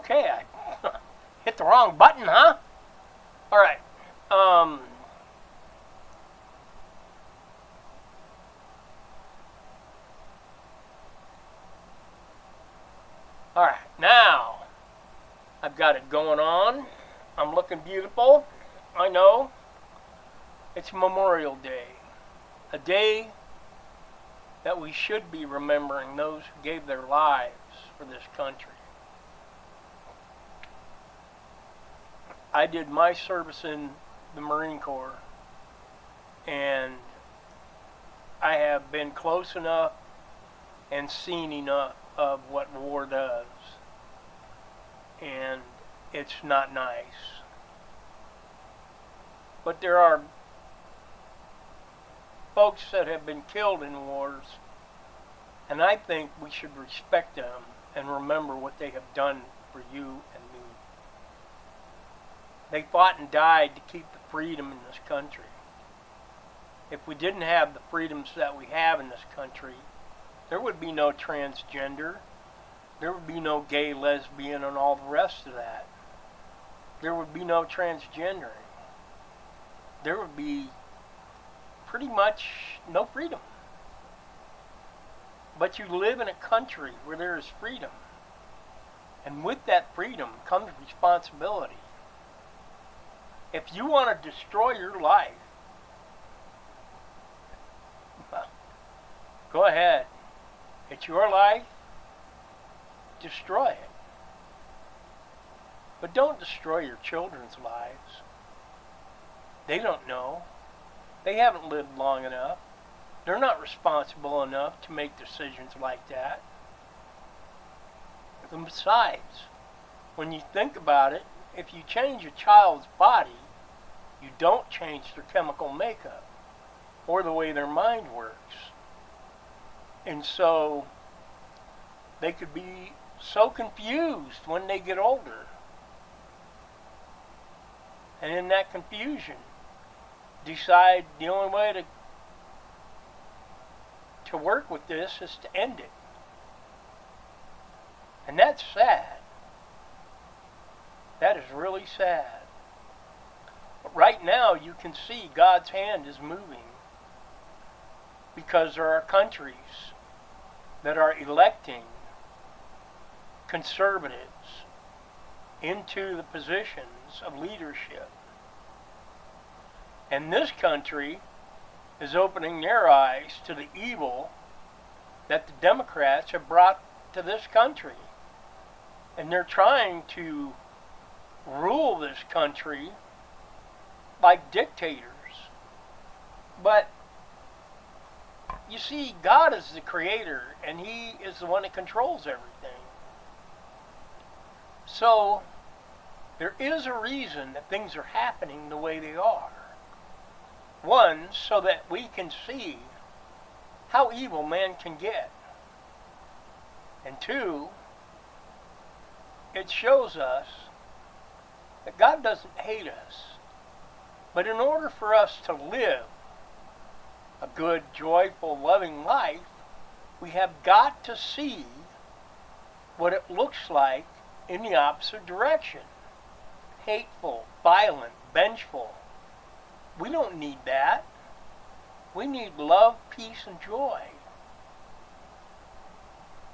Okay, I hit the wrong button, huh? All right. All right. Now I've got it going on. I'm looking beautiful. I know. It's Memorial Day, a day that we should be remembering those who gave their lives for this country. I did my service in the Marine Corps, and I have been close enough and seen enough of what war does, and it's not nice. But there are folks that have been killed in wars, and I think we should respect them and remember what they have done for you and me. They fought and died to keep the freedom in this country. If we didn't have the freedoms that we have in this country, there would be no transgender, there would be no gay, lesbian, and all the rest of that. There would be no transgendering. There would be pretty much no freedom. But you live in a country where there is freedom. And with that freedom comes responsibility. If you want to destroy your life, well, go ahead. It's your life. Destroy it. But don't destroy your children's lives. They don't know. They haven't lived long enough. They're not responsible enough to make decisions like that. And besides, when you think about it, if you change a child's body, you don't change their chemical makeup or the way their mind works. And so they could be so confused when they get older. And in that confusion, decide the only way to work with this is to end it. And that's sad. That is really sad. But right now you can see God's hand is moving, because there are countries that are electing conservatives into the positions of leadership. And this country is opening their eyes to the evil that the Democrats have brought to this country. And they're trying to rule this country like dictators. But you see, God is the creator, and He is the one that controls everything. So there is a reason that things are happening the way they are. One, so that we can see how evil man can get. And two, it shows us that God doesn't hate us. But in order for us to live a good, joyful, loving life, we have got to see what it looks like in the opposite direction. Hateful, violent, vengeful. We don't need that. We need love, peace, and joy.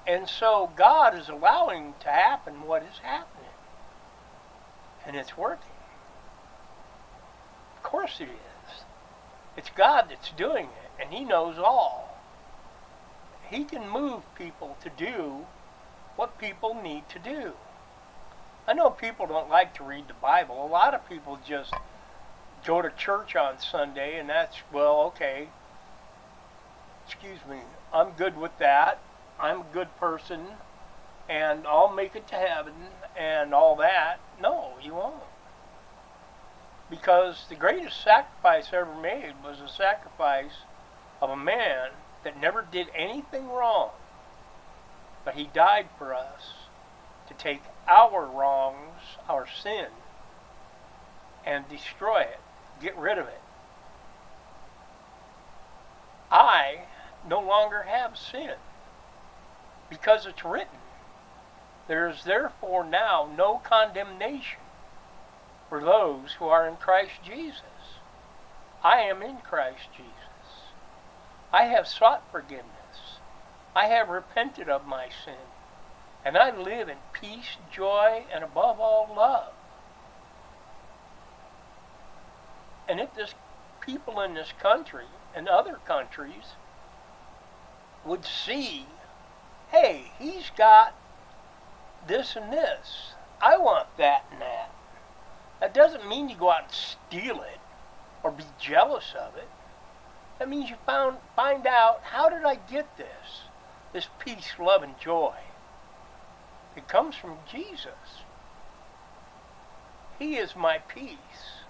And so God is allowing to happen what is happening. And it's working. Of course it is. It's God that's doing it, and He knows all. He can move people to do what people need to do. I know people don't like to read the Bible. A lot of people just go to church on Sunday, and that's, well, okay. Excuse me. I'm good with that. I'm a good person, and I'll make it to heaven, and all that. No, you won't. Because the greatest sacrifice ever made was a sacrifice of a man that never did anything wrong. But He died for us to take our wrongs, our sin, and destroy it. Get rid of it. I no longer have sin, because it's written. There is therefore now no condemnation for those who are in Christ Jesus. I am in Christ Jesus. I have sought forgiveness. I have repented of my sin. And I live in peace, joy, and above all, love. And if this people in this country and other countries would see, hey, he's got this and this. I want that and that. That doesn't mean you go out and steal it or be jealous of it. That means you find out, how did I get this? This peace, love, and joy. It comes from Jesus. He is my peace.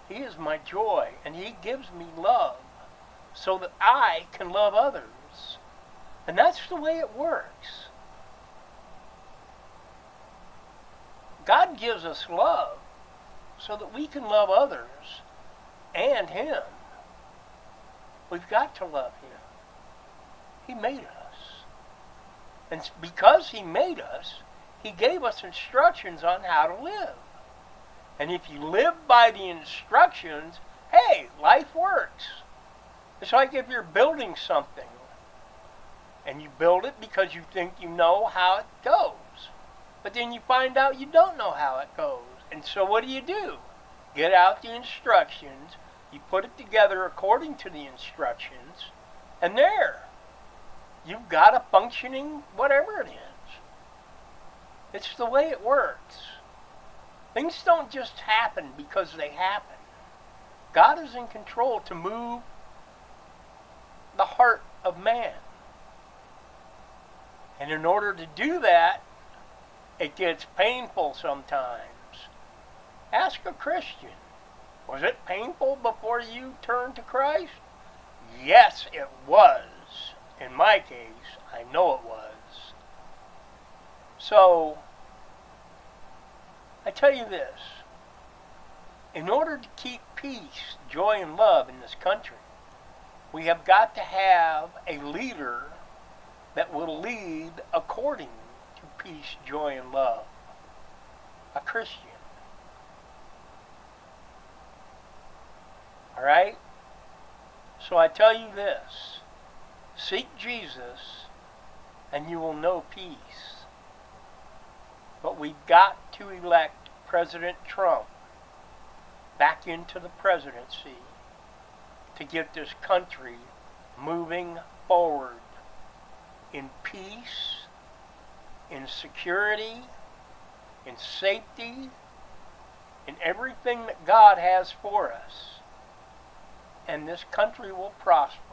He is my joy, and He gives me love so that I can love others. And that's the way it works. God gives us love so that we can love others and Him. We've got to love Him. He made us. And because He made us, He gave us instructions on how to live. And if you live by the instructions, hey, life works. It's like if you're building something and you build it because you think you know how it goes. But then you find out you don't know how it goes. And so what do? Get out the instructions, you put it together according to the instructions, and there, you've got a functioning whatever it is. It's the way it works. Things don't just happen because they happen. God is in control to move the heart of man. And in order to do that, it gets painful sometimes. Ask a Christian, was it painful before you turned to Christ? Yes, it was. In my case, I know it was. So, I tell you this, in order to keep peace, joy, and love in this country, we have got to have a leader that will lead according to peace, joy, and love. A Christian. Alright? So I tell you this, seek Jesus and you will know peace. But we've got to elect President Trump back into the presidency to get this country moving forward in peace, in security, in safety, in everything that God has for us. And this country will prosper.